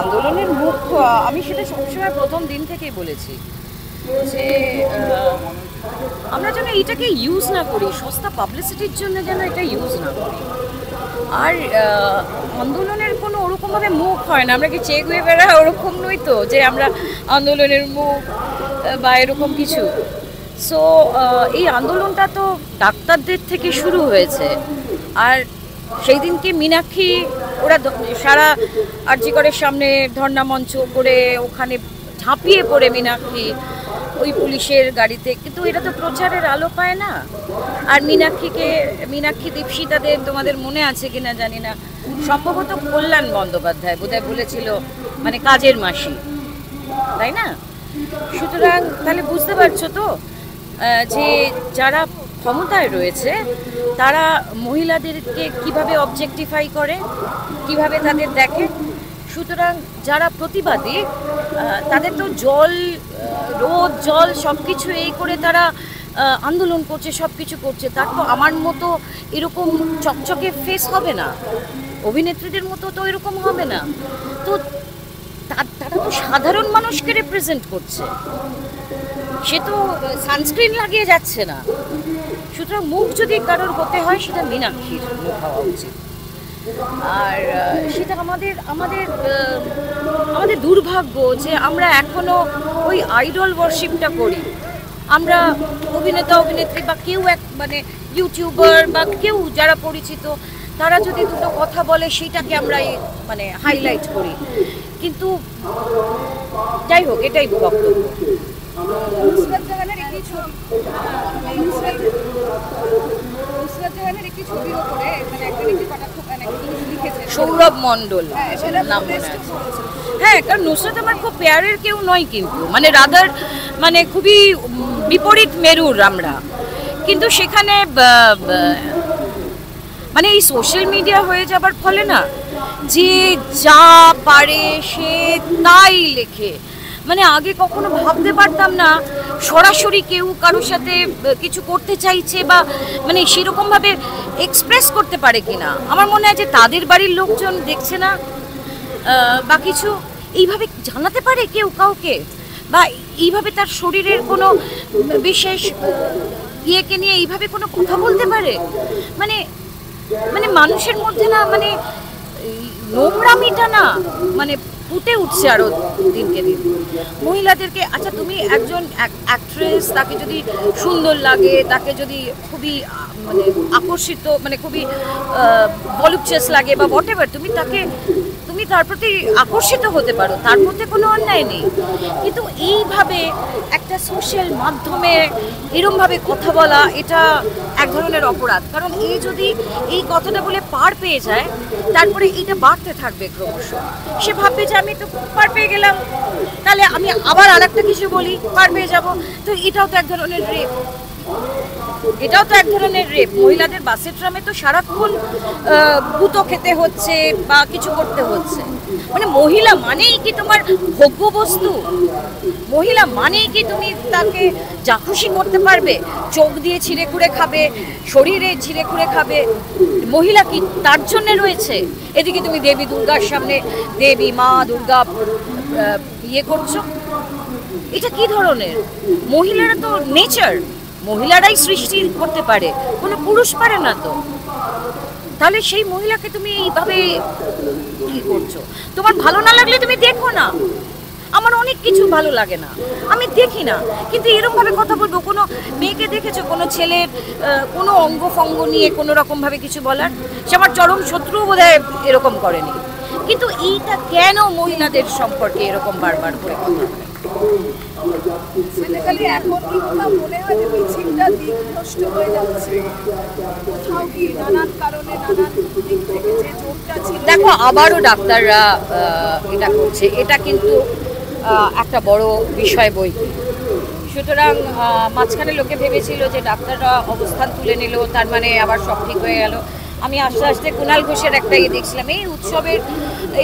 আন্দোলনের মুখ আমি সেটা সবসময় প্রথম দিন থেকেই বলেছি যে আমরা যেন এটাকে ইউজ না করি, সস্তা পাবলিসিটির জন্য যেন এটা ইউজ না করি। আর আন্দোলনের কোনো ওরকমভাবে মুখ হয় না, আমরা কি চে গুয়েভারা ওরকম নই তো যে আমরা আন্দোলনের মুখ বা এরকম কিছু। সো এই আন্দোলনটা তো ডাক্তারদের থেকে শুরু হয়েছে। আর সেই দিনকে মীনাক্ষী ওরা সারা আরজি করের সামনে ধর্ণা মঞ্চ করে ওখানে ঝাঁপিয়ে পড়ে মীনাক্ষী ওই পুলিশের গাড়িতে, কিন্তু এটা তো প্রচারের আলো পায় না। আর মীনাক্ষী দীপশিতাদের তোমাদের মনে আছে কিনা জানি না, সম্ভবত কল্যাণ বন্দ্যোপাধ্যায় বোধহয় বলেছিল মানে কাজের মাসি, তাই না? সুতরাং তাহলে বুঝতে পারছো তো যে যারা ক্ষমতায় রয়েছে তারা মহিলাদেরকে কিভাবে অবজেক্টিফাই করে, কিভাবে তাদের দেখে। সুতরাং যারা প্রতিবাদী তাদের তো রোদ জল সব কিছু এই করে তারা আন্দোলন করছে, সব কিছু করছে। তার তো আমার মতো এরকম চকচকে ফেস হবে না, অভিনেত্রীদের মতো তো এরকম হবে না। তো তারা তো সাধারণ মানুষকে রিপ্রেজেন্ট করছে, সে তো সানস্ক্রিন লাগিয়ে যাচ্ছে না। সুতরাং মুখ যদি কারোর হতে হয় সেটা মীনাক্ষীর মুখ হওয়া উচিত। আর সেটা আমাদের দুর্ভাগ্য যে আমরা এখনো ওই আইডল ওয়ার্শিপটা করি। আমরা অভিনেতা অভিনেত্রী বা কেউ মানে ইউটিউবার বা কেউ যারা পরিচিত তারা যদি দুটো কথা বলে সেইটাকে আমরা মানে হাইলাইট করি। কিন্তু যাই হোক, এটাই বক্তব্য। সৌরভ মণ্ডল নাম মনে আছে। হ্যাঁ, কারণ নুসরাত আমার খুব পেয়ারের কেউ নয়, কিন্তু মানে রাদার মানে খুবই বিপরীত মেরুর আমরা। কিন্তু সেখানে মানে এই সোশ্যাল মিডিয়া হয়ে যাবার ফলে না, যে যা পারে সে তাই লেখে। মানে আগে কখনো ভাবতে পারতাম না সরাসরি কেউ কারোর সাথে কিছু করতে চাইছে বা মানে সেরকমভাবে এক্সপ্রেস করতে পারে কিনা। আমার মনে হয় যে তাদের বাড়ির লোকজন দেখছে না বা কিছু এইভাবে জানাতে পারে কেউ কাউকে, বা এইভাবে তার শরীরের কোনো বিশেষ ইয়েকে নিয়ে এইভাবে কোনো কথা বলতে পারে। মানে মানে মানুষের মধ্যে না মানে নোংরামিটা না মানে ফুটে উঠছে আরো দিনকে দিন। মহিলাদেরকে, আচ্ছা তুমি একজন অ্যাক্ট্রেস, তাকে যদি সুন্দর লাগে, তাকে যদি খুবই মানে আকর্ষিত মানে খুবই ভলিউপচাস লাগে বা হোয়াটএভার, তুমি তার প্রতি আকর্ষিত হতে পারো, তার মধ্যে কোনো অন্যায় নেই। কিন্তু এইভাবে একটা সোশ্যাল মাধ্যমে এরমভাবে কথা বলা, এটা এক ধরনের অপরাধ। কারণ যদি এই কথাটা বলে পার পেয়ে যায়, তারপরে এটা বাড়তে থাকবে ক্রমশ। সে ভাববে যে আমি তো পার পেয়ে গেলাম, তাহলে আমি আবার আর একটা কিছু বলি, পার পেয়ে যাব। তো এটাও তো এক ধরনের রেপ, মহিলাদের বাসে ট্রামে তো সারাক্ষণ গুঁতো খেতে হচ্ছে বা কিছু করতে হচ্ছে। মানে মহিলা মানেই কি তোমার ভোগ্য বস্তু? মহিলা মানেই কি তুমি তাকে যা খুশি করতে পারবে? চোখ দিয়ে ছিঁড়ে খুঁড়ে খাবে, শরীরে ছিঁড়ে খুঁড়ে খাবে? মহিলা কি তার জন্য রয়েছে? এদিকে তুমি দেবী দুর্গার সামনে দেবী মা দুর্গা ইয়ে করছো, এটা কি ধরনের? মহিলারা তো নেচার, মহিলারাই সৃষ্টি করতে পারে, কোনো পুরুষ পারে না। তো তাহলে সেই মহিলাকে তুমি এইভাবে কি করছো? তোমার ভালো না লাগলে তুমি দেখো না। আমার অনেক কিছু ভালো লাগে না, আমি দেখি না, কিন্তু এরকমভাবে কথা বলবো? কোনো মেয়েকে দেখেছো কোনো ছেলের কোনো অঙ্গ ফঙ্গ নিয়ে কোনো রকমভাবে কিছু বলার? সে আমার চরম শত্রু বোধহয় এরকম করেনি। কিন্তু এইটা কেন মহিলাদের সম্পর্কে এরকম বারবার করে কথা বলে? দেখো, আবারও ডাক্তাররা এটা করছে, এটা কিন্তু একটা বড় বিষয় বই। সুতরাং মাঝখানে লোকে ভেবেছিল যে ডাক্তাররা অবস্থান তুলে নিল, তার মানে আবার সব ঠিক হয়ে গেল। আমি আস্তে আস্তে কুণাল ঘোষের একটা দেখছিলাম, এই উৎসবের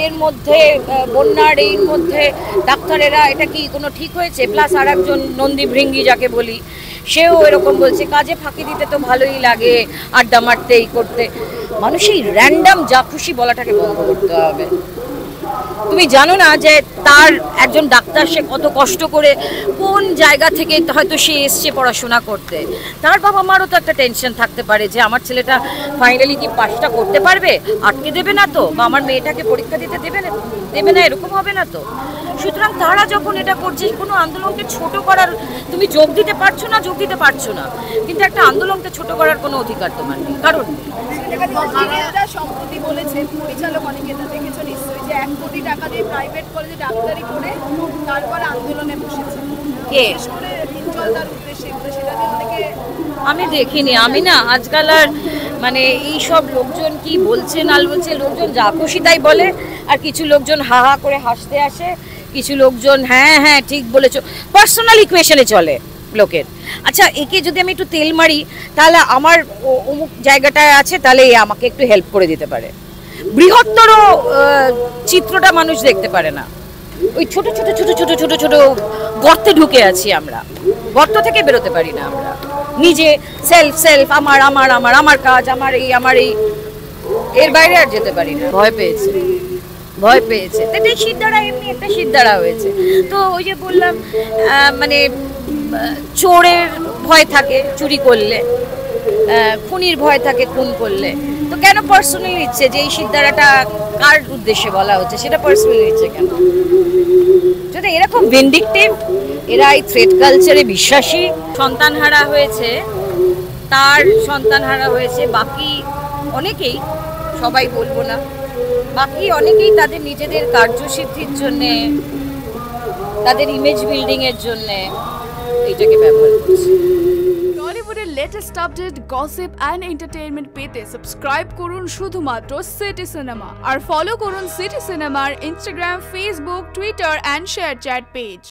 এর মধ্যে, বন্যার এর মধ্যে ডাক্তারেরা এটা কি কোনো ঠিক হয়েছে? প্লাস আর একজন নন্দী ভৃঙ্গি যাকে বলি, সেও এরকম বলছে, কাজে ফাঁকি দিতে তো ভালোই লাগে, আড্ডা মারতে এই করতে। মানুষ এই র্যান্ডাম যা খুশি বলাটাকে বন্ধ করতে হবে। তুমি জানো না যে তার একজন ডাক্তার, সে কত কষ্ট করে কোন জায়গা থেকে হয়তো সে এসছে পড়াশোনা করতে। তার বাবা মারও তো একটা টেনশন থাকতে পারে যে আমার ছেলেটা ফাইনালি কি পাসটা করতে পারবে, আটকে দেবে না তো, বা আমার মেয়েটাকে পরীক্ষা দিতে দেবে না এরকম হবে না তো। সুতরাং তারা যখন এটা করছে, কোনো আন্দোলনকে ছোট করার, তুমি যোগ দিতে পারছো না, কিন্তু একটা আন্দোলনকে ছোট করার কোনো অধিকার তোমার নেই। কারণ সম্প্রতি বলেছে পরিচালক অনেকেটা দেখেছো নিশ্চয়ই, যে 1 কোটি টাকা দিয়ে প্রাইভেট কলেজে ডাক্তারি করে তারপর আন্দোলনে বসেছে। কে? হিঞ্জলদার উদ্দেশ্যে সেটা নিয়ে অনেকে আমি দেখিনি। আমি না আজকাল আর মানে এই সব লোকজন কি বলছে না বলছে, লোকজন যা খুশি তাই বলে, আর কিছু লোকজন হা হা করে হাসতে আসে, কিছু লোকজন হ্যাঁ হ্যাঁ ঠিক বলেছো, পার্সোনাল ইকুয়েশনে চলে লোকের। আচ্ছা, একে যদি আমি একটু তেল মারি, তাহলে আমার অমুক জায়গাটায় আছে, তাহলে এ আমাকে একটু হেল্প করে দিতে পারে। বৃহত্তর চিত্রটা মানুষ দেখতে পারে না। ওই ছোট ছোট ছোট ছোট ছোট ছোট গর্তে ঢুকে আছি আমরা, গর্ত থেকে বেরোতে পারি না আমরা। নিজে সেলফ আমার আমার আমার আমার কাজ, আমার এই এর বাইরে আর যেতে পারি না। ভয় পেয়েছে তো এই সিদ্ধারা, এমনি একটা সিদ্ধারা হয়েছে। তো ওই যে বললাম, মানে চোরের ভয় থাকে চুরি করলে, খুনির ভয় থাকে খুন করলে। তো কেন পার্সোনালি নিচ্ছে যে এই সিদ্ধারাটা কার উদ্দেশ্যে বলা হচ্ছে, সেটা পার্সোনালি নিচ্ছে কেন? যদি এরকম ভিন্ডিকটিভ, এরা এই থ্রেট কালচারে বিশ্বাসী। সন্তানহারা হয়েছে, তার সন্তানহারা হয়েছে, বাকি অনেকেই, সবাই বলবো না, বাকি অনেকেই তাদের নিজেদের কার্যসিদ্ধির জন্যে, তাদের ইমেজ বিল্ডিং এর জন্যে এইটাকে ব্যবহার করছে। টলিউডের latest update, gossip and entertainment পেতে সাবস্ক্রাইব করুন শুধুমাত্র সিটি সিনেমা, আর ফলো করুন সিটি সিনেমার Instagram, Facebook, Twitter and ShareChat page.